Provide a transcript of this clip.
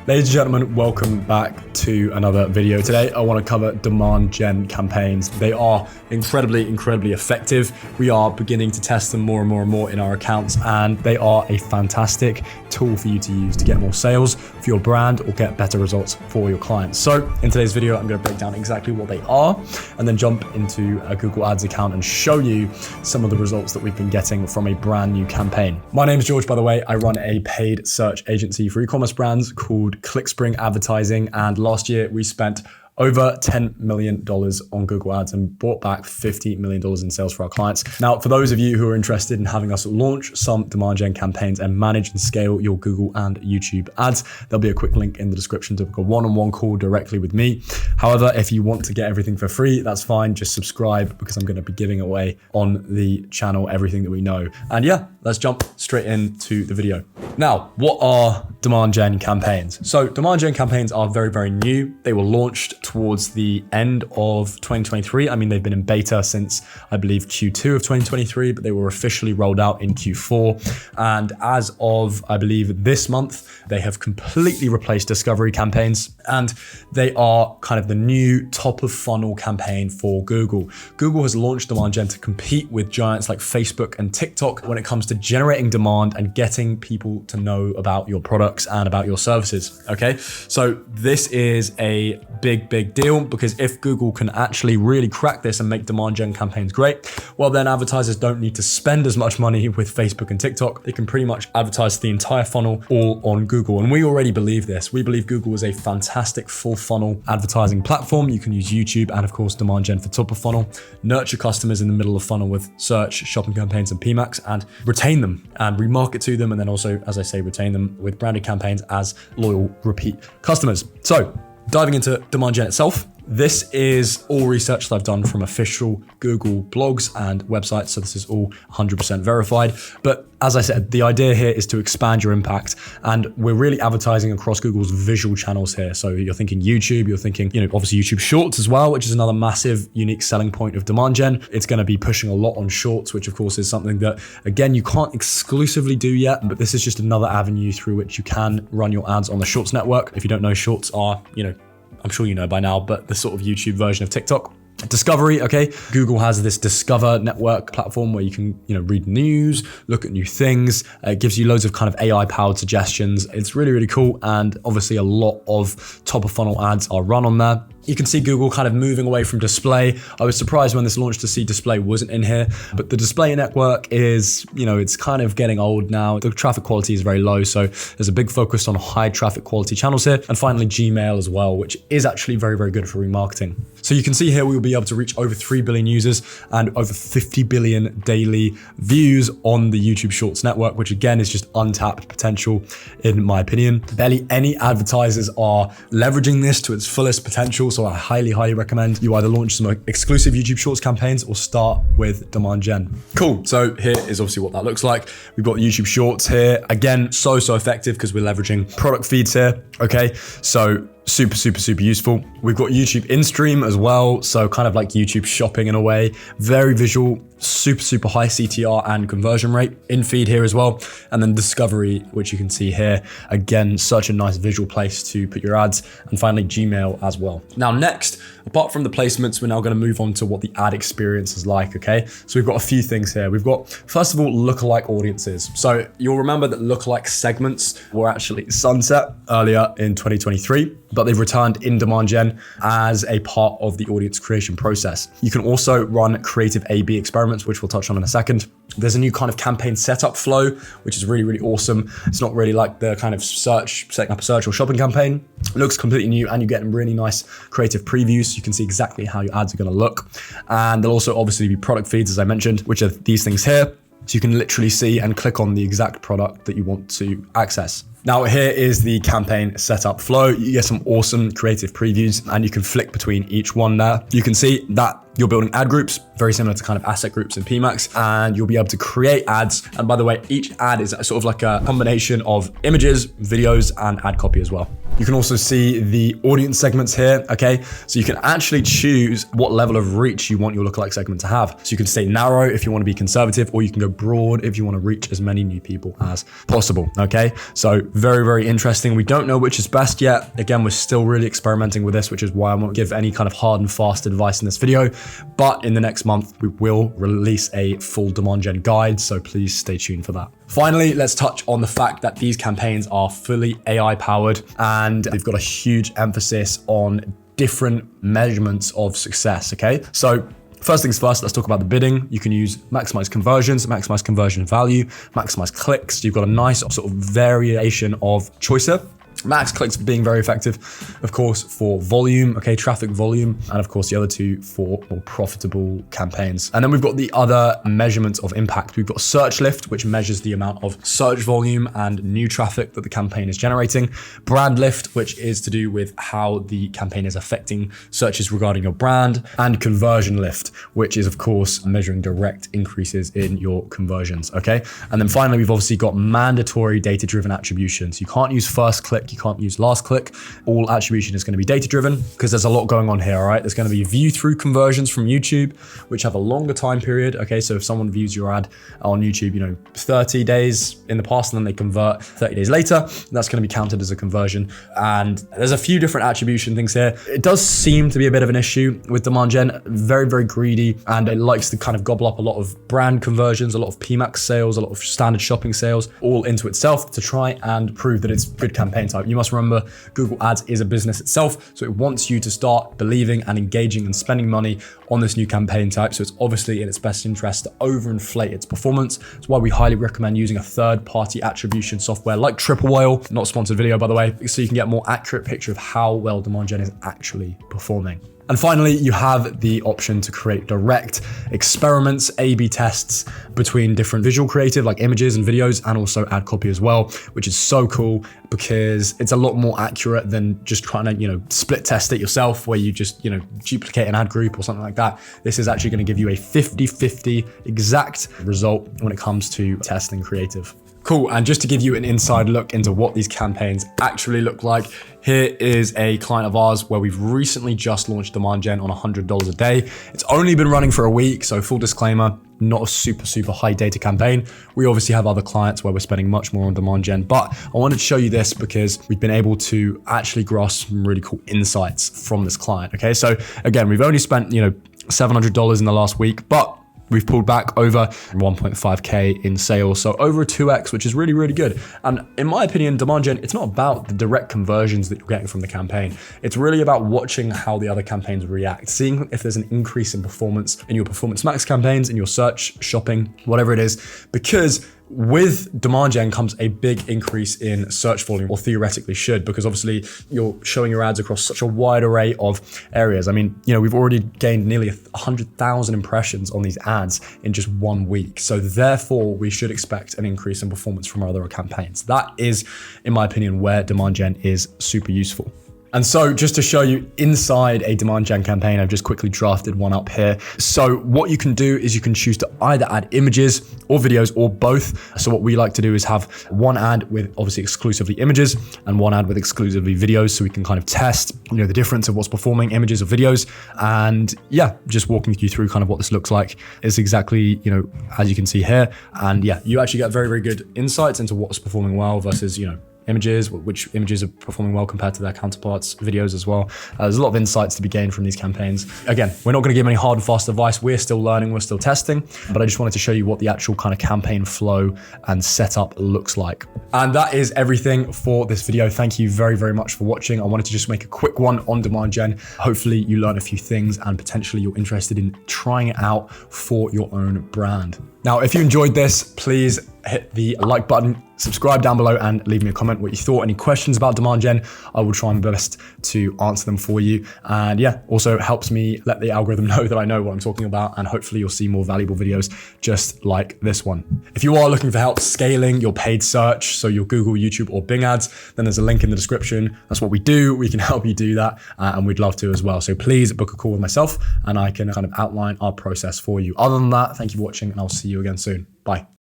Ladies and gentlemen, welcome back to another video. Today, I want to cover demand gen campaigns. They are incredibly effective. We are beginning to test them more and more in our accounts, and they are a fantastic tool for you to use to get more sales for your brand or get better results for your clients. So in today's video, I'm going to break down exactly what they are and then jump into a Google Ads account and show you some of the results that we've been getting from a brand new campaign. My name is George, by the way. I run a paid search agency for e-commerce brands called ClickSpring Advertising, and last year we spent over $10 million on Google Ads and brought back $50 million in sales for our clients. Now, for those of you who are interested in having us launch some demand gen campaigns and manage and scale your Google and YouTube ads, there'll be a quick link in the description to book a one-on-one call directly with me. However, if you want to get everything for free, that's fine. Just subscribe because I'm going to be giving away on the channel everything that we know. And yeah, let's jump straight into the video. Now, what are demand gen campaigns? So demand gen campaigns are very new. They were launched towards the end of 2023. I mean, they've been in beta since, I believe, Q2 of 2023, but they were officially rolled out in Q4. And as of, I believe, this month, they have completely replaced discovery campaigns. And they are kind of the new top of funnel campaign for Google. Google has launched demand gen to compete with giants like Facebook and TikTok when it comes to generating demand and getting people to know about your products and about your services. Okay, so this is a big deal, because if Google can actually really crack this and make demand gen campaigns great, well, then advertisers don't need to spend as much money with Facebook and TikTok. They can pretty much advertise the entire funnel all on Google. And we already believe this. We believe Google is a fantastic full funnel advertising platform. You can use YouTube and of course demand gen for top of funnel, nurture customers in the middle of funnel with search, shopping campaigns and PMAX, and retain them and remarket to them. And then also, as I say, retain them with branded campaigns as loyal repeat customers. So diving into demand gen itself, this is all research that I've done from official Google blogs and websites. So this is all 100% verified. But as I said, the idea here is to expand your impact. And we're really advertising across Google's visual channels here. So you're thinking YouTube, you're thinking, obviously YouTube Shorts as well, which is another massive unique selling point of demand gen. It's going to be pushing a lot on Shorts, which of course is something that, again, you can't exclusively do yet, but this is just another avenue through which you can run your ads on the Shorts network. If you don't know, Shorts are, I'm sure you know by now, but the sort of YouTube version of TikTok. Discovery, okay. Google has this Discover network platform where you can, read news, look at new things. It gives you loads of kind of AI-powered suggestions. It's really cool. And obviously a lot of top of funnel ads are run on there. You can see Google kind of moving away from display. I was surprised when this launched to see display wasn't in here, but the display network is, it's kind of getting old now. The traffic quality is very low. So there's a big focus on high traffic quality channels here. And finally, Gmail as well, which is actually very good for remarketing. So you can see here, we will be able to reach over 3 billion users and over 50 billion daily views on the YouTube Shorts network, which again is just untapped potential in my opinion. Barely any advertisers are leveraging this to its fullest potential. So I highly recommend you either launch some exclusive YouTube Shorts campaigns or start with demand gen. Cool. So here is obviously what that looks like. We've got YouTube Shorts here. Again, so effective because we're leveraging product feeds here. Okay. So super useful. We've got YouTube in-stream as well. So kind of like YouTube shopping in a way, very visual, super high CTR and conversion rate. In feed here as well. And then discovery, which you can see here. Again, such a nice visual place to put your ads. And finally, Gmail as well. Now next, apart from the placements, we're now going to move on to what the ad experience is like, okay? So we've got a few things here. We've got, first of all, lookalike audiences. So you'll remember that lookalike segments were actually sunset earlier in 2023, but they've returned in demand gen as a part of the audience creation process. You can also run creative A/B experiments, which we'll touch on in a second. There's a new kind of campaign setup flow, which is really awesome. It's not really like the kind of setting up a search or shopping campaign. It looks completely new, and you get really nice creative previews. So you can see exactly how your ads are going to look. And there'll also obviously be product feeds, as I mentioned, which are these things here. So you can literally see and click on the exact product that you want to access. Now here is the campaign setup flow. You get some awesome creative previews and you can flick between each one there. You can see that you're building ad groups, very similar to kind of asset groups in PMAX, and you'll be able to create ads. And by the way, each ad is sort of like a combination of images, videos, and ad copy as well. You can also see the audience segments here, okay? So you can actually choose what level of reach you want your lookalike segment to have. So you can stay narrow if you want to be conservative, or you can go broad if you want to reach as many new people as possible, okay? So very, very interesting. We don't know which is best yet. Again, we're still really experimenting with this, which is why I won't give any kind of hard and fast advice in this video. But in the next month, we will release a full demand gen guide, so please stay tuned for that. Finally, let's touch on the fact that these campaigns are fully AI powered, and they've got a huge emphasis on different measurements of success, okay? So first things first, let's talk about the bidding. You can use maximize conversions, maximize conversion value, maximize clicks. You've got a nice sort of variation of choice here. Max clicks being very effective, of course, for volume, okay, traffic volume, and of course the other two for more profitable campaigns. And then we've got the other measurements of impact. We've got search lift, which measures the amount of search volume and new traffic that the campaign is generating. Brand lift, which is to do with how the campaign is affecting searches regarding your brand. And conversion lift, which is of course measuring direct increases in your conversions, okay? And then finally, we've obviously got mandatory data-driven attributions. You can't use first click, you can't use last click. All attribution is going to be data driven because there's a lot going on here, all right? There's going to be view through conversions from YouTube, which have a longer time period. Okay, so if someone views your ad on YouTube, 30 days in the past and then they convert 30 days later, that's going to be counted as a conversion. And there's a few different attribution things here. It does seem to be a bit of an issue with demand gen, very, very greedy, and it likes to kind of gobble up a lot of brand conversions, a lot of PMAX sales, a lot of standard shopping sales, all into itself to try and prove that it's good campaign type. You must remember, Google Ads is a business itself, so it wants you to start believing and engaging and spending money on this new campaign type. So it's obviously in its best interest to overinflate its performance. That's why we highly recommend using a third-party attribution software like Triple Whale, not a sponsored video by the way, so you can get a more accurate picture of how well demand gen is actually performing. And finally, you have the option to create direct experiments, A/B tests between different visual creative like images and videos, and also ad copy as well, which is so cool because it's a lot more accurate than just trying to, split test it yourself where you just, duplicate an ad group or something like that. This is actually going to give you a 50-50 exact result when it comes to testing creative. Cool, and just to give you an inside look into what these campaigns actually look like, here is a client of ours where we've recently just launched demand gen on $100 a day. It's only been running for a week, so full disclaimer, not a super high data campaign. We obviously have other clients where we're spending much more on demand gen, but I wanted to show you this because we've been able to actually grasp some really cool insights from this client, okay? So again, we've only spent, $700 in the last week, but we've pulled back over 1.5K in sales. So over a 2X, which is really, really good. And in my opinion, demand gen, it's not about the direct conversions that you're getting from the campaign. It's really about watching how the other campaigns react, seeing if there's an increase in performance in your performance max campaigns, in your search, shopping, whatever it is, because with demand gen comes a big increase in search volume, or theoretically should, because obviously you're showing your ads across such a wide array of areas. I mean, we've already gained nearly 100,000 impressions on these ads in just 1 week. So therefore, we should expect an increase in performance from our other campaigns. That is, in my opinion, where demand gen is super useful. And so just to show you inside a demand gen campaign, I've just quickly drafted one up here. So what you can do is you can choose to either add images or videos or both. So what we like to do is have one ad with obviously exclusively images and one ad with exclusively videos. So we can kind of test, the difference of what's performing, images or videos. And yeah, just walking you through kind of what this looks like is exactly, as you can see here. And yeah, you actually get very, very good insights into what's performing well versus, images, which images are performing well compared to their counterparts, videos as well. There's a lot of insights to be gained from these campaigns. Again, we're not going to give any hard and fast advice. We're still learning, we're still testing, but I just wanted to show you what the actual kind of campaign flow and setup looks like. And that is everything for this video. Thank you very, very much for watching. I wanted to just make a quick one on demand gen. Hopefully you learn a few things and potentially you're interested in trying it out for your own brand. Now, if you enjoyed this, please hit the like button, subscribe down below and leave me a comment what you thought. Any questions about demand gen, I will try my best to answer them for you. And yeah, also helps me let the algorithm know that I know what I'm talking about, and hopefully you'll see more valuable videos just like this one. If you are looking for help scaling your paid search, so your Google, YouTube or Bing ads, then there's a link in the description. That's what we do. We can help you do that and we'd love to as well. So please book a call with myself and I can kind of outline our process for you. Other than that, thank you for watching and I'll see you again soon. Bye.